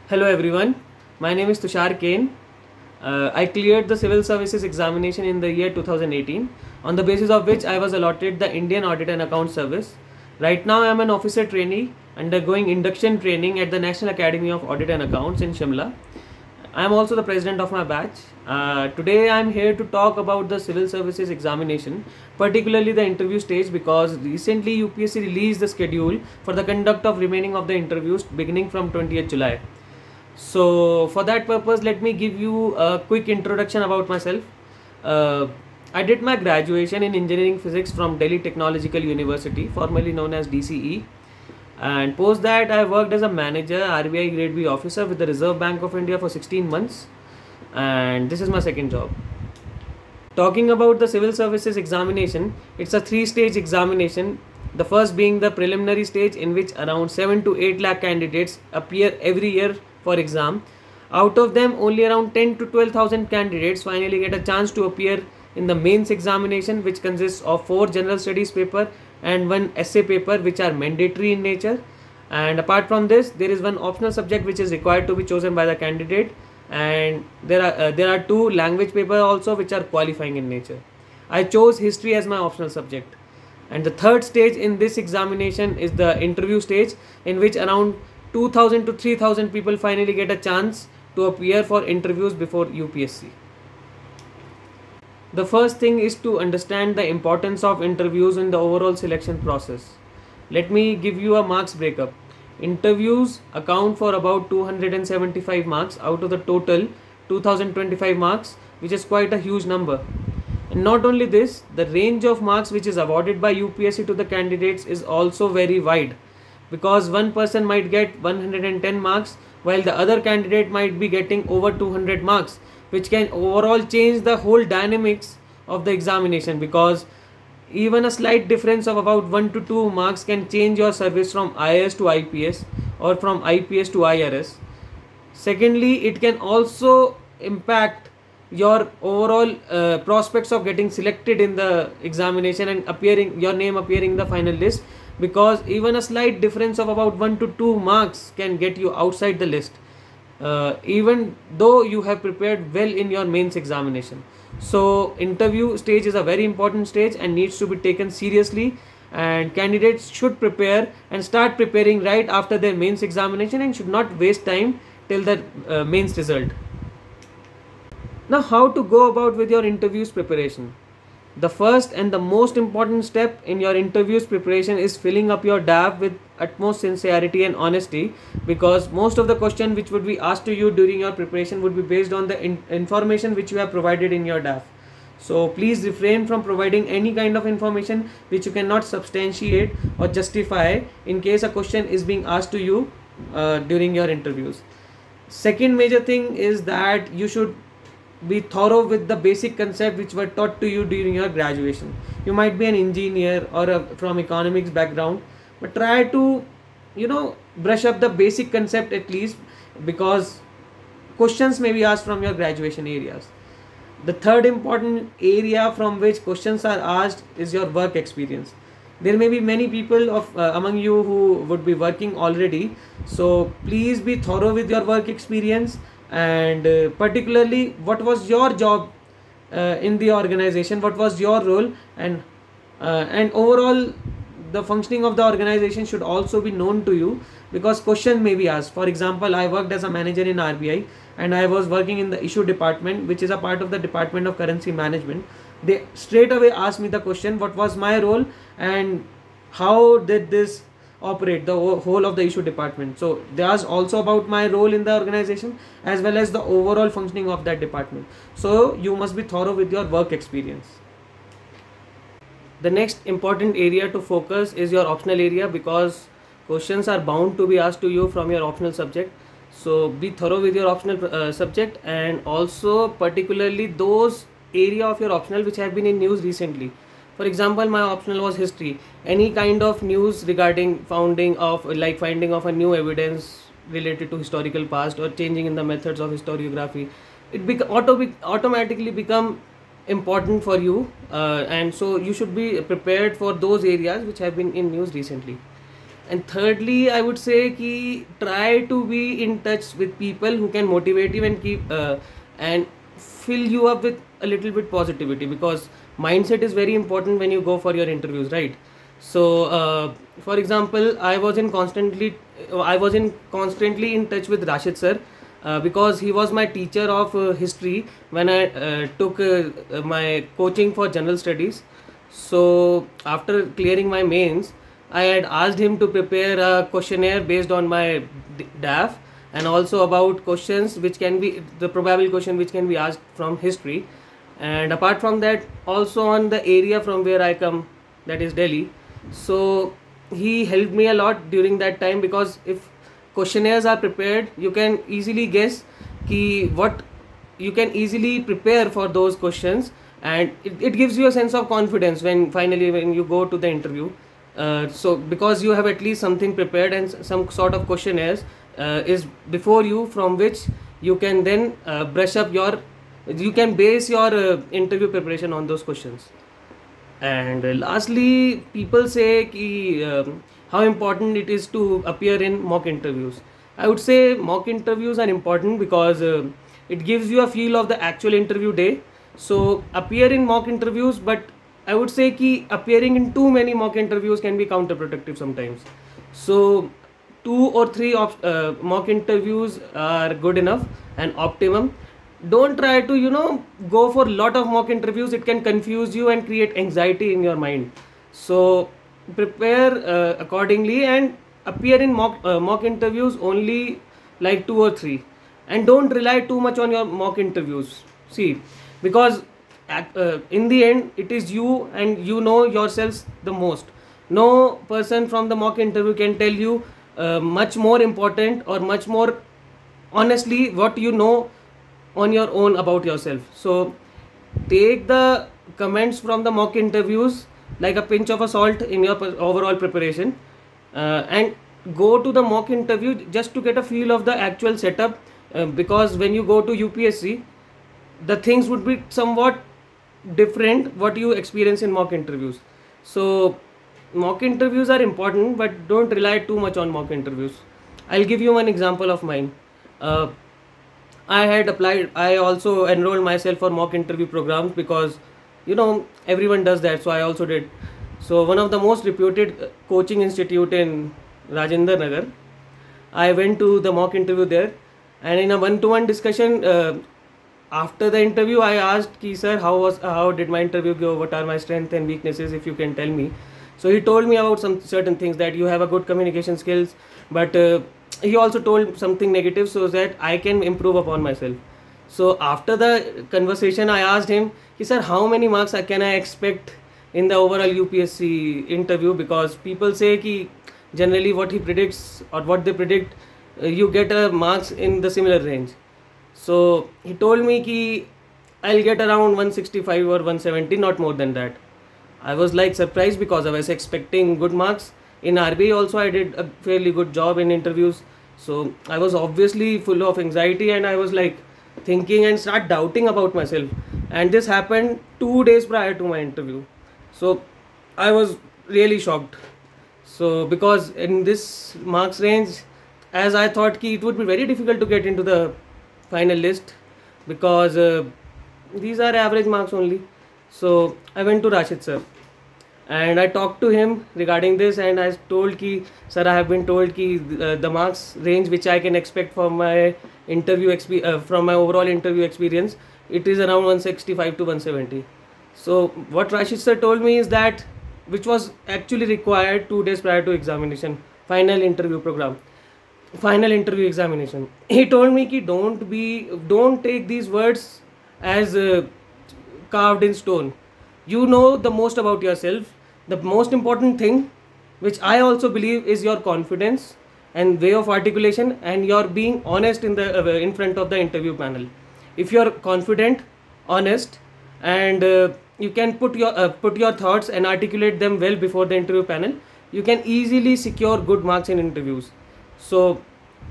Hello everyone, my name is Tushar Kane. I cleared the civil services examination in the year 2018, on the basis of which I was allotted the Indian Audit and Account Service. Right now I am an officer trainee undergoing induction training at the National Academy of Audit and Accounts in Shimla. I am also the president of my batch. Today I am here to talk about the civil services examination, particularly the interview stage, because recently UPSC released the schedule for the conduct of remaining of the interviews beginning from 20th July. So for that purpose, let me give you a quick introduction about myself. I did my graduation in engineering physics from Delhi Technological University, formerly known as DCE, and post that I worked as a manager, RBI Grade B officer with the Reserve Bank of India for 16 months, and this is my second job. Talking about the civil services examination, it's a three-stage examination. The first being the preliminary stage, in which around 7 to 8 lakh candidates appear every year for exam. Out of them, only around 10 to 12,000 candidates finally get a chance to appear in the mains examination, which consists of 4 general studies paper and 1 essay paper, which are mandatory in nature. And apart from this, there is one optional subject which is required to be chosen by the candidate, and there are 2 language paper also which are qualifying in nature. I chose history as my optional subject. And the third stage in this examination is the interview stage, in which around 2000 to 3000 people finally get a chance to appear for interviews before UPSC. The first thing is to understand the importance of interviews in the overall selection process. Let me give you a marks breakup. Interviews account for about 275 marks out of the total 2025 marks, which is quite a huge number. And not only this, the range of marks which is awarded by UPSC to the candidates is also very wide, because one person might get 110 marks while the other candidate might be getting over 200 marks, which can overall change the whole dynamics of the examination, because even a slight difference of about 1 to 2 marks can change your service from IAS to IPS or from IPS to IRS. Secondly, it can also impact your overall prospects of getting selected in the examination and your name appearing in the final list, because even a slight difference of about 1 to 2 marks can get you outside the list, even though you have prepared well in your mains examination. So interview stage is a very important stage and needs to be taken seriously, and candidates should prepare and start preparing right after their mains examination and should not waste time till the mains result. Now, how to go about with your interviews preparation? The first and the most important step in your interviews preparation is filling up your DAF with utmost sincerity and honesty, because most of the question which would be asked to you during your preparation would be based on the information which you have provided in your DAF. So please refrain from providing any kind of information which you cannot substantiate or justify in case a question is being asked to you during your interviews. Second major thing is that you should be thorough with the basic concept which were taught to you during your graduation. You might be an engineer or from economics background, but try to brush up the basic concept at least, because questions may be asked from your graduation areas. The third important area from which questions are asked is your work experience. There may be many people among you who would be working already, so please be thorough with your work experience, and particularly what was your job in the organization, what was your role, and overall the functioning of the organization should also be known to you, because question may be asked. For example, I worked as a manager in RBI and I was working in the issue department, which is a part of the Department of Currency Management. They straight away asked me the question, what was my role and how did this operate, the whole of the issue department. So they asked also about my role in the organization as well as the overall functioning of that department. So you must be thorough with your work experience. The next important area to focus is your optional area, because questions are bound to be asked to you from your optional subject. So be thorough with your optional subject, and also particularly those area of your optional which have been in news recently. For example, my optional was history. Any kind of news regarding finding of a new evidence related to historical past or changing in the methods of historiography, it automatically become important for you, and so you should be prepared for those areas which have been in news recently. And thirdly, I would say ki try to be in touch with people who can motivate you and keep and fill you up with a little bit positivity, because mindset is very important when you go for your interviews, right? So, for example, I was in constantly in touch with Rashid sir, because he was my teacher of history when I took my coaching for general studies. So after clearing my mains, I had asked him to prepare a questionnaire based on my DAF, and also about questions which can be the probable question which can be asked from history. And apart from that, also on the area from where I come, that is Delhi. So he helped me a lot during that time, because if questionnaires are prepared, you can easily guess ki what you can easily prepare for those questions, and it gives you a sense of confidence when finally when you go to the interview. So because you have at least something prepared, and some sort of questionnaires is before you, from which you can then brush up your you can base your interview preparation on those questions. And lastly, people say ki, how important it is to appear in mock interviews. I would say mock interviews are important because it gives you a feel of the actual interview day. So appear in mock interviews, but I would say ki appearing in too many mock interviews can be counterproductive sometimes. So 2 or 3 mock interviews are good enough and optimum. Don't try to go for a lot of mock interviews. It can confuse you and create anxiety in your mind. So prepare accordingly, and appear in mock interviews only like 2 or 3, and don't rely too much on your mock interviews. See, because in the end it is you, and you know yourselves the most. No person from the mock interview can tell you much more important or much more honestly what you know on your own about yourself. So take the comments from the mock interviews like a pinch of a salt in your overall preparation, and go to the mock interview just to get a feel of the actual setup, because when you go to UPSC, the things would be somewhat different what you experience in mock interviews. So mock interviews are important, but don't rely too much on mock interviews. I'll give you one example of mine. uh, I also enrolled myself for mock interview programs, because everyone does that, so I also did. So one of the most reputed coaching institute in Rajendra Nagar, I went to the mock interview there, and in a one-to-one discussion, after the interview, I asked ki sir, how did my interview go? What are my strengths and weaknesses, if you can tell me? So he told me about some certain things, that you have a good communication skills, but he also told something negative, so that I can improve upon myself. So after the conversation, I asked him, sir, how many marks can I expect in the overall UPSC interview? Because people say ki generally what he predicts or what they predict, you get marks in the similar range. So he told me ki I'll get around 165 or 170, not more than that. I was like surprised, because I was expecting good marks. In RBI also I did a fairly good job in interviews. So I was obviously full of anxiety, and I was like thinking and start doubting about myself. And this happened 2 days prior to my interview. So I was really shocked. So because in this marks range, as I thought ki it would be very difficult to get into the final list, because these are average marks only. So I went to Rashid sir, and I talked to him regarding this, and I told ki sir, I have been told ki the marks range which I can expect from my from my overall interview experience, it is around 165 to 170. So what Rashid sir told me is that, which was actually required 2 days prior to examination, final interview examination. He told me ki don't take these words as carved in stone. You know the most about yourself. The most important thing, which I also believe, is your confidence and way of articulation, and your being honest in front of the interview panel. If you're confident, honest, and you can put your thoughts and articulate them well before the interview panel, you can easily secure good marks in interviews. So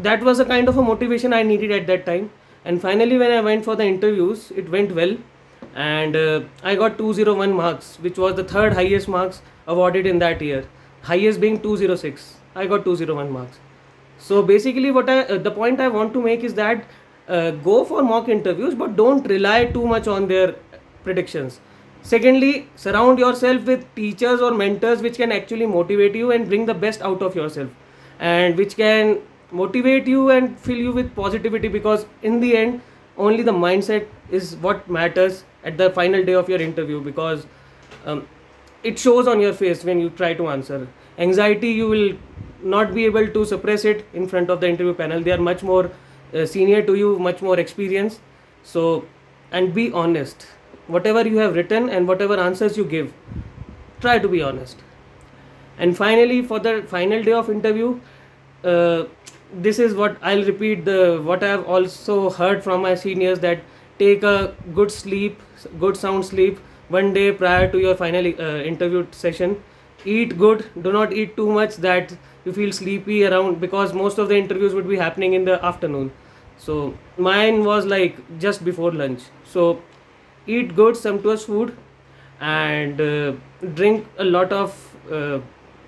that was a kind of a motivation I needed at that time. And finally, when I went for the interviews, it went well, and I got 201 marks, which was the third highest marks awarded in that year, highest being 206. I got 201 marks. So basically what the point I want to make is that go for mock interviews, but don't rely too much on their predictions. Secondly, surround yourself with teachers or mentors which can actually motivate you and bring the best out of yourself, and which can motivate you and fill you with positivity, because in the end only the mindset is what matters at the final day of your interview, because um, it shows on your face when you try to answer. Anxiety, you will not be able to suppress it in front of the interview panel. They are much more senior to you, much more experienced. So, and be honest. Whatever you have written and whatever answers you give, try to be honest. And finally, for the final day of interview, uh, this is what I'll repeat, the what I've also heard from my seniors, that take a good sleep, good sound sleep 1 day prior to your final interview session. Eat good, do not eat too much that you feel sleepy around, because most of the interviews would be happening in the afternoon. So mine was like just before lunch. So eat good, sumptuous food, and drink a lot of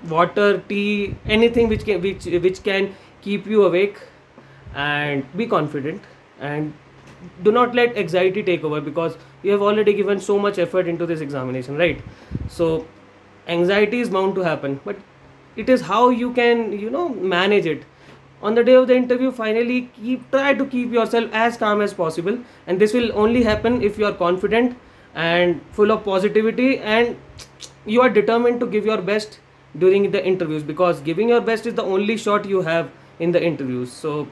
water, tea, anything which can keep you awake, and be confident, and do not let anxiety take over, because you have already given so much effort into this examination, right? So anxiety is bound to happen, but it is how you can, manage it. On the day of the interview, finally try to keep yourself as calm as possible, and this will only happen if you are confident and full of positivity, and you are determined to give your best during the interviews, because giving your best is the only shot you have in the interviews. So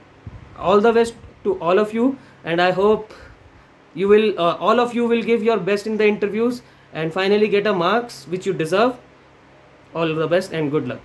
all the best to all of you, and I hope you will all of you will give your best in the interviews and finally get a marks which you deserve. All the best and good luck.